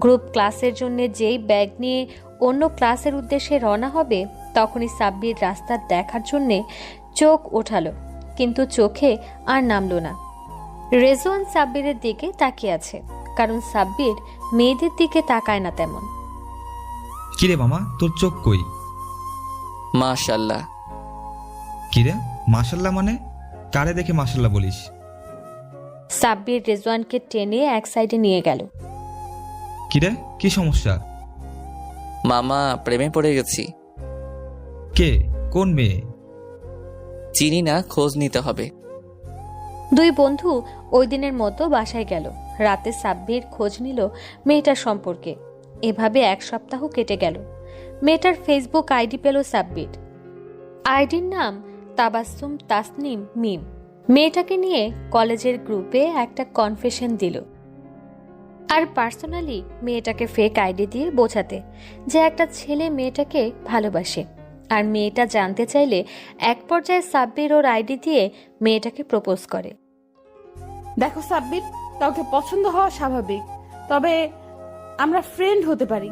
Group ক্লাসের জন্য যেই ব্যাগ নিয়ে অন্য ক্লাসের উদ্দেশ্যে রওনা হবে তখনই সাব্বির রাস্তা দেখার জন্যে চোখ ওঠালো, কিন্তু চোখে আর নামলো না। রেজওয়ান সাব্বিরের দিকে তাকিয়ে আছে, কারণ সাব্বির মেয়েদের দিকে তাকায় না তেমন। কিরে মামা, তোর চোখ কই? মাশাল্লাহ। কিরে মাশাল্লাহ মানে? কারে দেখে মাশাল্লাহ বলিস? সাব্বির রেজওয়ানকে টেনে এক সাইডে নিয়ে গেল। কিরে, কি সমস্যা? মামা, প্রেমে পড়ে গেছি। কে? কোন মেয়ে? চিনি না, খোঁজ নিতে হবে। দুই বন্ধু ওই দিনের মতো বাসায় গেল। রাতে সাব্বির খোঁজ নিল মেয়েটার সম্পর্কে। এভাবে এক সপ্তাহ কেটে গেল। মেয়েটার ফেসবুক আইডি পেল সাব্বির। আইডির নাম তাবাসসুম তাসনিম মিম। মেয়েটাকে নিয়ে কলেজের গ্রুপে একটা কনফেশন দিল, আর পার্সোনালি মেয়েটাকে ফেক আইডি দিয়ে বোঝাতে যে একটা ছেলে মেয়েটাকে ভালোবাসে। আর মেয়েটা জানতে চাইলে এক পর্যায়ে সাব্বির ওর আইডি দিয়ে মেয়েটাকে প্রপোজ করে। দেখো সাব্বির, কাউকে পছন্দ হওয়া স্বাভাবিক, তবে আমরা ফ্রেন্ড হতে পারি।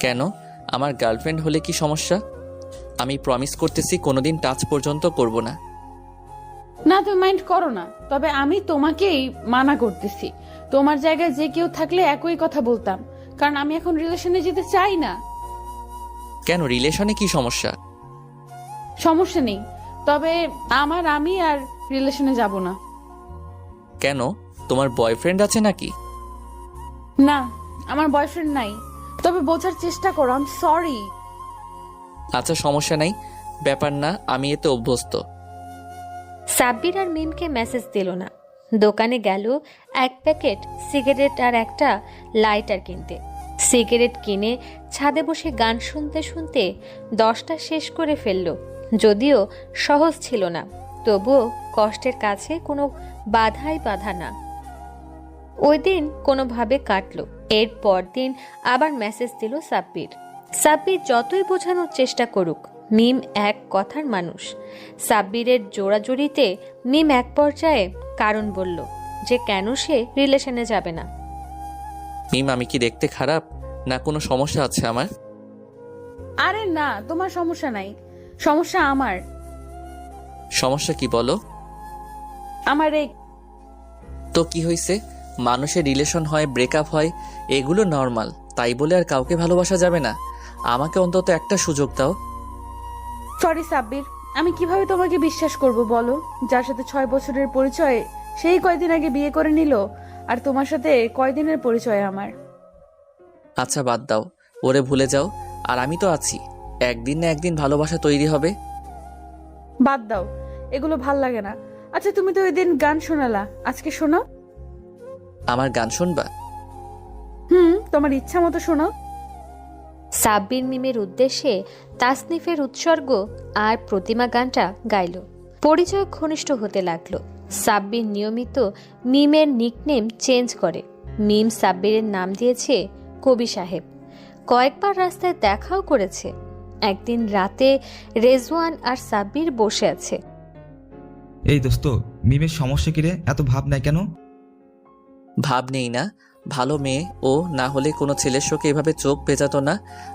কেন? আমার গার্লফ্রেন্ড হলে কি সমস্যা? আমি প্রমিস করতেছি কোনোদিন টাচ পর্যন্ত করব না। না, তুমি মাইন্ড করো না, তবে আমি তোমাকেই মানা করতেছি। তোমার জায়গায় যে কেউ থাকলে একই কথা বলতাম, কারণ আমি এখন রিলেশনে যেতে চাই না। কেন, রিলেশনে কি সমস্যা? সমস্যা নেই, তবে আমি আর রিলেশনে যাব না। কেন, তোমার বয়ফ্রেন্ড আছে নাকি? না, আমার বয়ফ্রেন্ড নাই, তবে বোঝার চেষ্টা করো। I am sorry. আচ্ছা, সমস্যা নাই, ব্যাপার না, আমি এতে অভ্যস্ত। সাব্বির আর মিমকে মেসেজ দিল না। দোকানে গেল এক প্যাকেট সিগারেট আর একটা লাইটার কিনতে। সিগারেট কিনে ছাদে বসে গান শুনতে শুনতে 10টা শেষ করে ফেলল। যদিও সহজ ছিল না, তবুও কষ্টের কাছে কোনো বাধাই বাধা না। ওই দিন কোনোভাবে কাটলো। এর পর দিন আবার মেসেজ দিল সাব্বির। সাব্বির যতই বোঝানোর চেষ্টা করুক, মিম এক কথার মানুষ। সাব্বিরের জোড়াজুড়িতে মিম এক পর্যায়ে কারণ বলল যে কেন সে রিলেশনে যাবে না। মিম, আমি কি দেখতে খারাপ, না কোনো সমস্যা আছে আমার? আরে না, তোমার সমস্যা নাই, সমস্যা আমার। সমস্যা কি বলো? আমার এই তো কি হয়েছে? মানুষের রিলেশন হয়, ব্রেকআপ হয়, এগুলো নর্মাল। তাই বলে আর কাউকে ভালোবাসা যাবে না? আমাকে অন্তত একটা সুযোগ দাও। সরি সাব্বির, আমি কিভাবে তোমাকে বিশ্বাস করব বলো? যার সাথে 6 বছরের পরিচয়, সেই কয়দিন আগে বিয়ে করে নিল, আর তোমার সাথে কয়দিনের পরিচয় আমার। আচ্ছা বাদ দাও, ওরে ভুলে যাও। আর আমি তো আছি, একদিন না একদিন ভালোবাসা তৈরি হবে। বাদ দাও, এগুলো ভাল লাগে না। আচ্ছা, তুমি তো ওই দিন গান শোনালা, আজকে শোনাও। আমার গান শুনবা? তোমার ইচ্ছা মতো শোনাও। সাব্বির মিমের উদ্দেশ্যে তাসনিফের উৎসর্গ আর প্রতিমা গানটা গাইল। পরিচয় ঘনিষ্ঠ হতে লাগলো। সাব্বির নিয়মিত মিমের নিকনেম চেঞ্জ করে। মিম সাব্বিরের নাম দিয়েছে কবি সাহেব। কয়েকবার রাস্তায় দেখাও করেছে। একদিন রাতে রেজওয়ান আর সাব্বির বসে আছে। এই দোস্ত, মিমের সমস্যা কিরে? এত ভাব নাই কেন? ভাব নেই না, ভালো মেয়ে ও, না হলে কোনো ছেলের শোকে এভাবে চোখ ভেজাতো না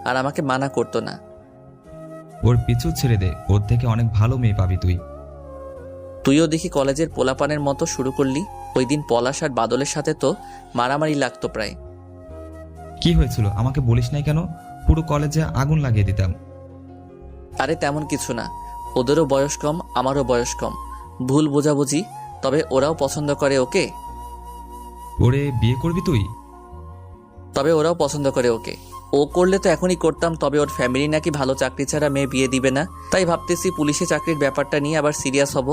আর আমাকে মানা করতো না। ওর পিছু ছেড়ে দে, ওর থেকে অনেক ভালো মেয়ে পাবি তুই। তুইও দেখি কলেজের পোলাপানের মতো শুরু করলি। ওই দিন পলাশ আর বাদলের সাথে তো মারামারি লাগতো প্রায়। কি হয়েছিল আমাকে বলিস নাই কেন? পুরো কলেজে আগুন লাগিয়ে দিতাম। আরে তেমন কিছু না, ওদেরও বয়স কম, আমারও বয়স কম, ভুল বোঝাবুঝি। তবে ওরাও পছন্দ করে ওকে। ওরে বিয়ে করবি তুই? তবে ওরাও পছন্দ করে ওকে। ও করলে তো এখনই করতাম, তবে ওর ফ্যামিলি নাকি ভালো চাকরি ছাড়া মেয়ে বিয়ে দিবে না। তাই ভাবতেছি পুলিশে চাকরির ব্যাপারটা নিয়ে আবার সিরিয়াস হব,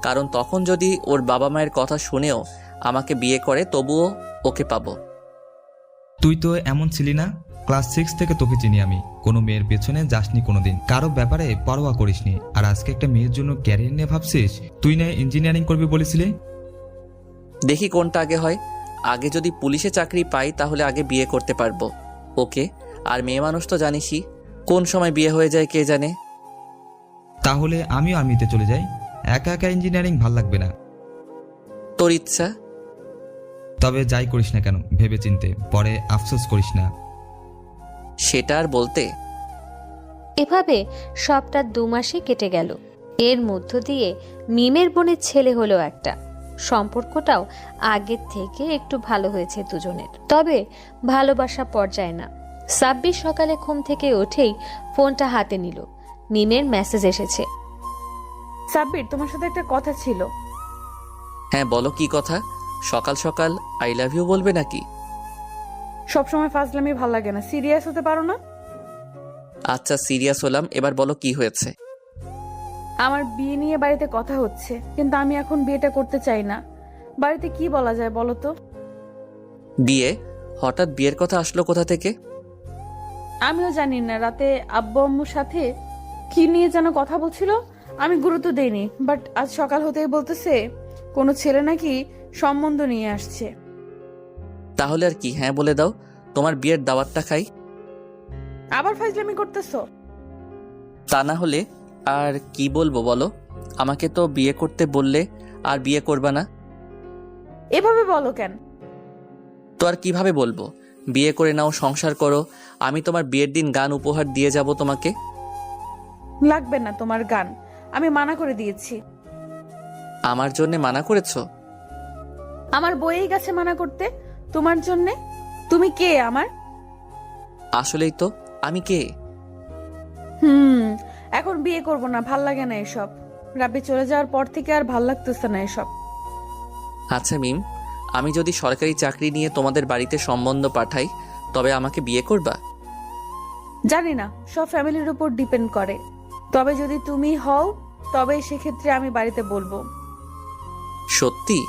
কারণ তখন যদি ওর বাবা মায়ের কথা শুনেও আমাকে বিয়ে করে তবুও ওকে পাবো। তুই তো এমন ছিলি না। ক্লাস 6 থেকে তোকে চিনি আমি। কোনো মেয়ের পেছনে যাসনি কোনোদিন, কারো ব্যাপারে পরোয়া করিসনি, আর আজকে একটা মেয়ের জন্য ক্যারিয়ার নিয়ে ভাবছিস? তুই না ইঞ্জিনিয়ারিং করবি বলেছিলি? দেখি কোনটা আগে হয়। আগে যদি পুলিশে চাকরি পাই তাহলে আগে বিয়ে করতে পারবো ওকে। আর মেয়ে মানুষ তো জানিসই, কোন সময় বিয়ে হয়ে যায় কে জানে। তাহলে আমিও আর্মিতে চলে যাই। একা একা ইঞ্জিনিয়ারিং ভাল লাগবে না। তোর ইচ্ছা। তবে যাই করিস না কেন ভেবে চিনতে, পরে আফসোস করিস না। সেটা আর বলতে। এভাবে সবটা 2 মাসে কেটে গেল। এর মধ্য দিয়ে মিমের বোনের ছেলে হলো একটা। সম্পর্কটাও আগের থেকে একটু ভালো হয়েছে দুজনের, তবে ভালোবাসা পর্যায়ে না। সাব্বির সকালে ঘুম থেকে উঠেই ফোনটা হাতে নিল। মিমের মেসেজ এসেছে। সাব্বির, তোমার সাথে একটা কথা ছিল। হ্যাঁ বলো, কি কথা? সকাল সকাল আই লাভ ইউ বলবে নাকি? সবসময় ফাজলামি ভাল লাগে না, সিরিয়াস হতে পারো না? আচ্ছা সিরিয়াস হলাম, এবার বলো কি হয়েছে। আমার বিয়ে নিয়ে বাড়িতে কথা হচ্ছে, কিন্তু আমি এখন বিয়েটা করতে চাই না। বাড়িতে কি বলা যায় বলো তো? বিয়ে? হঠাৎ বিয়ের কথা আসলো কোথা থেকে? আমিও জানি না, রাতে আব্বু আম্মুর সাথে কি নিয়ে যেন কথা বলছিল, আমি গুরুত্ব দেইনি। বাট আজ সকাল হতেই বলতেছে কোনো ছেলে নাকি সম্বন্ধ নিয়ে আসছে। তাহলে আর কি, হ্যাঁ বলে দাও, তোমার বিয়ের দাওয়াতটা খাই। আবার ফাজলামি করতেছো? তা না হলে আর কি বলবো বলো? আমাকে তো বিয়ে করতে বললে আর বিয়ে করবা না। এভাবে বলো কেন? তো আর কিভাবে বলবো? বিয়ে করে নাও, সংসার করো, আমি তোমার বিয়ের দিন গান উপহার দিয়ে যাব তোমাকে। লাগবে না তোমার গান, আমি মানা করে দিয়েছি। আমার জন্য মানা করেছো? আমার বইয়েই গেছে মানা করতে, তোমার জন্যে? তুমি কে আমার? আসলেই তো, আমি কে? এখন বিয়ে করব না, ভাল লাগে না এসব। রাব্বি চলে যাওয়ার পর থেকে আর ভাল লাগতেছে না এসব। আচ্ছা মিম, আমি যদি সরকারি চাকরি নিয়ে তোমাদের বাড়িতে সম্বন্ধ পাঠাই, তবে আমাকে বিয়ে করবা? জানি না, সব ফ্যামিলির উপর ডিপেন্ড করে। তবে যদি তুমি হও, তবে সেক্ষেত্রে আমি বাড়িতে বলবো। সত্যি?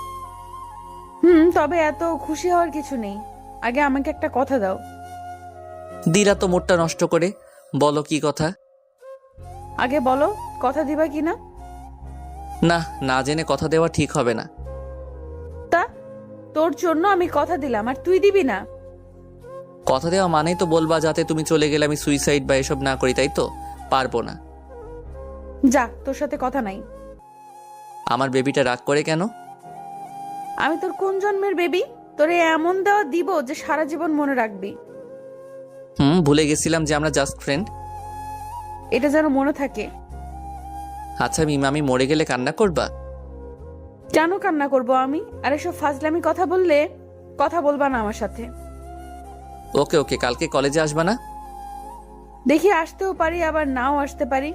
তবে এত খুশি হওয়ার কিছু নেই, আগে আমাকে একটা কথা দাও। দিলা তো মোটটা নষ্ট করে, বলো কি কথা? আগে বলো, কথা দিবা কিনা? না, না জেনে কথা দেওয়া ঠিক হবে না। তা তোর জন্য আমি কথা দিলাম আর তুই দিবি না? কথা দেওয়া মানেই তো বলবা যাতে তুমি চলে গেলে আমি সুইসাইড বা এসব না করি, তাই তো? পারবো না। যা, তোর সাথে কথা নাই। আমার বেবিটা রাগ করে কেন? আমি তোর কোন জন্মের বেবি? তোরে এমন দেওয়া দিব যে সারা জীবন মনে রাখবি। ভুলে গেছিলাম যে আমরা জাস্ট ফ্রেন্ড। এটা যেন মনে থাকে। আচ্ছা মিম, আমি মরে গেলে কান্না করবা? কেন কান্না করব আমি? আর এসব ফাজলামি কথা বললে কথা বলবা না আমার সাথে। ওকে ওকে, কালকে কলেজে আসবা না? দেখি আসতেও পারি, আবার নাও আসতে পারি।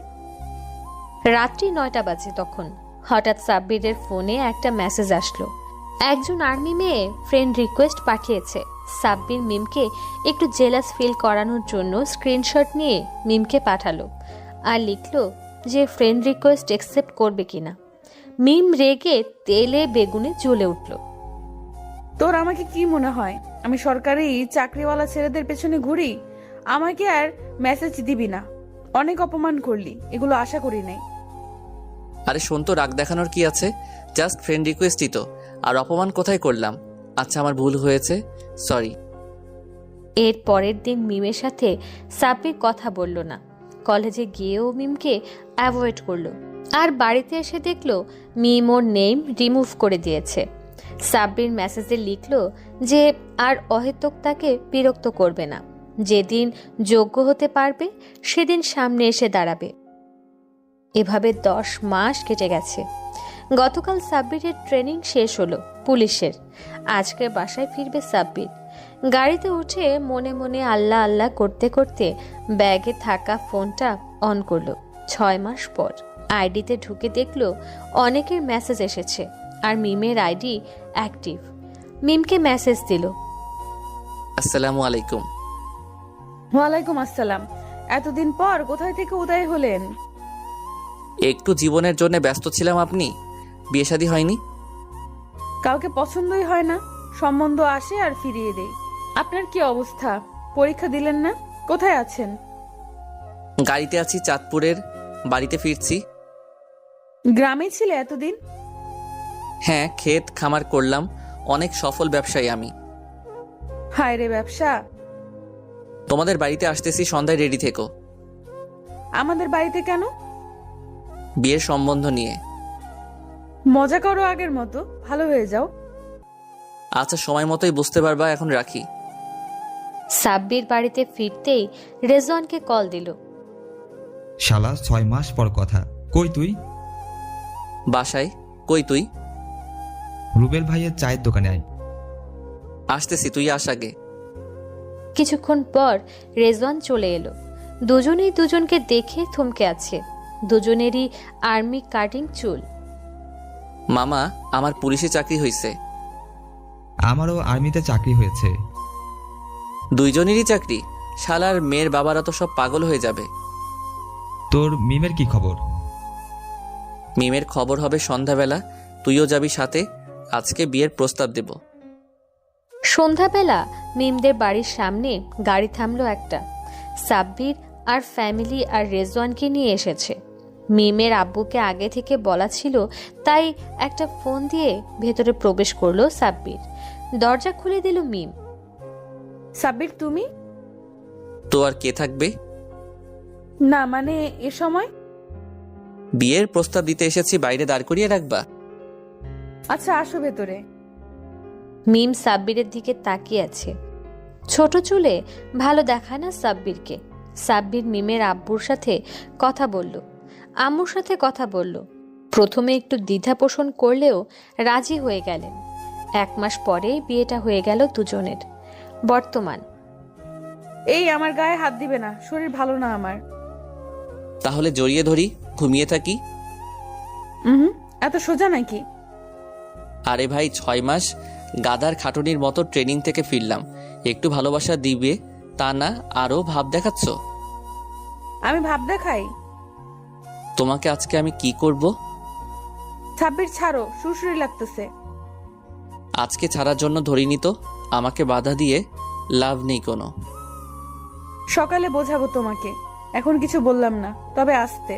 রাত্রি 9টা বাজে তখন। হঠাৎ সাব্বিরের ফোনে একটা মেসেজ আসলো। একজন আর্মি মেয়ে ফ্রেন্ড রিকোয়েস্ট পাঠিয়েছে। সাব্বির মিমকে একটু জেলাস ফিল করানোর জন্য স্ক্রিনশট নিয়ে মিমকে পাঠালো আর লিখলো যে ফ্রেন্ড রিকোয়েস্ট অ্যাকসেপ্ট করবে কিনা। মিম রেগে তেলে বেগুনে জ্বলে উঠল। তোর আমাকে কি মনে হয় আমি সরকারি চাকরিওয়ালা ছেলেদের পেছনে ঘুরি? আমাকে আর মেসেজ দিবি না। অনেক অপমান করলি, এগুলো আশা করি নাই। আরে শোন তো, রাগ দেখানোর কি আছে? জাস্ট ফ্রেন্ড রিকোয়েস্টই তো, আর অপমান কোথায় করলাম? আচ্ছা আমার ভুল হয়েছে, সরি। এর পরের দিন মিমের সাথে সাব্বির কথা বলল না। কলেজে গিয়েও মিমকে অ্যাভয়েড করলো। আর বাড়িতে এসে দেখলো মিম ওর নেম রিমুভ করে দিয়েছে। সাব্বির মেসেজে লিখলো যে আর অহেতুক তাকে বিরক্ত করবে না, যেদিন যোগ্য হতে পারবে সেদিন সামনে এসে দাঁড়াবে। এভাবে 10 মাস কেটে গেছে। গতকাল সাব্বিরের ট্রেনিং শেষ হলো পুলিশের। আজকে বাসায় ফিরবে সাব্বির। গাড়িতে উঠে মনে মনে আল্লাহ আল্লাহ করতে করতে ব্যাগে থাকা ফোনটা অন করলো। 6 মাস পর আইডিতে ঢুকে দেখলো অনেকের মেসেজ এসেছে আর মিমের আইডি অ্যাক্টিভ। মিমকে মেসেজ দিল। আসসালামু আলাইকুম। ওয়ালাইকুম আসসালাম। এতদিন পর কোথায় থেকে উদয় হলেন? একটু জীবনের জন্য ব্যস্ত ছিলাম। আপনি? বিয়ে শাদী হয়নি? কাউকে পছন্দই হয় না, সম্বন্ধ আসে আর ফিরিয়ে দেয়। আপনার কি অবস্থা? পরীক্ষা দিলেন না? কোথায় আছেন? গাড়িতে আছি, চাঁদপুরের বাড়িতে ফিরছি। গ্রামে ছিলে এতদিন? হ্যাঁ, ক্ষেত খামার করলাম, অনেক সফল ব্যবসায়ী আমি। হায় রে ব্যবসা। তোমাদের বাড়িতে আসতেছি, সন্ধ্যায় রেডি থেকো। আমাদের বাড়িতে কেন? বিয়ের সম্বন্ধ নিয়ে। মজা করো আগের মতো, ভালো হয়ে যাও। আচ্ছা, সময় মতোই বুঝতে পারবা, এখন রাখি। সাব্বির বাড়িতে ফিরতেই রেজওয়ানকে কল দিল। শালা 6 মাস পর কথা, কই তুই? বাসায়। কই তুই? রুবেল ভাইয়ের চায়ের দোকানে আয়। আসতেছি, তুই আস আগে। কিছুক্ষণ পর রেজওয়ান চলে এলো। দুজনেই দুজনকে দেখে থমকে আছে। দুজনেরই আর্মি কাটিং চুল। মামা, আমার পুলিশে চাকরি হয়েছে। আমারও আর্মিতে চাকরি হয়েছে। দুইজনেরই চাকরি? শালার মেয়ের বাবারা তো সব পাগল হয়ে যাবে। তোর মিমের কি খবর? মিমের খবর হবে সন্ধ্যাবেলা, তুইও যাবি সাথে। আজকে বিয়ের প্রস্তাব দেব। সন্ধ্যাবেলা মিমদের বাড়ির সামনে গাড়ি থামলো একটা। সাব্বির আর ফ্যামিলি আর রেজওয়ানকে নিয়ে এসেছে। মিমের আব্বুকে আগে থেকে বলা ছিল, তাই একটা ফোন দিয়ে ভেতরে প্রবেশ করলো সাব্বির। দরজা খুলে দিল মিম। সাব্বির, তুমি? তো আর কে থাকবে? না মানে এ সময়? বিয়ের প্রস্তাব দিতে এসেছি, বাইরে দাঁড় করিয়ে রাখবা? আচ্ছা, আসো ভেতরে। মিম সাব্বিরের দিকে তাকিয়ে আছে। ছোট চুলে ভালো দেখায় না সাব্বিরকে। সাব্বির মিমের আব্বুর সাথে কথা বলল, আম্মুর সাথে কথা বলল। প্রথমে একটু দ্বিধা পোষণ করলেও রাজি হয়ে গেলেন। 1 মাস পরেই বিয়েটা হয়ে গেল দুজনের। বর্তমান। এই আমার গায়ে হাত দিবে না, শরীর ভালো না আমার। তাহলে জড়িয়ে ধরি, ঘুমিয়ে থাকি? এত সোজা নাকি? আরে ভাই, 6 মাস গাদার খাটুনির মতো ট্রেনিং থেকে ফিরলাম, একটু ভালোবাসা দিবে তা না আরো ভাব দেখাচ্ছ? আমি ভাব দেখাই? তোমাকে আজকে আমি কি করব? সাব্বির, ছাড়ো, সুরসুরি লাগতেছে। আজকে ছাড়ার জন্য ধরিনি তো, আমাকে বাধা দিয়ে লাভ নেই কোনো। সকালে বোঝাবো তোমাকে, এখন কিছু বললাম না, তবে আসতে।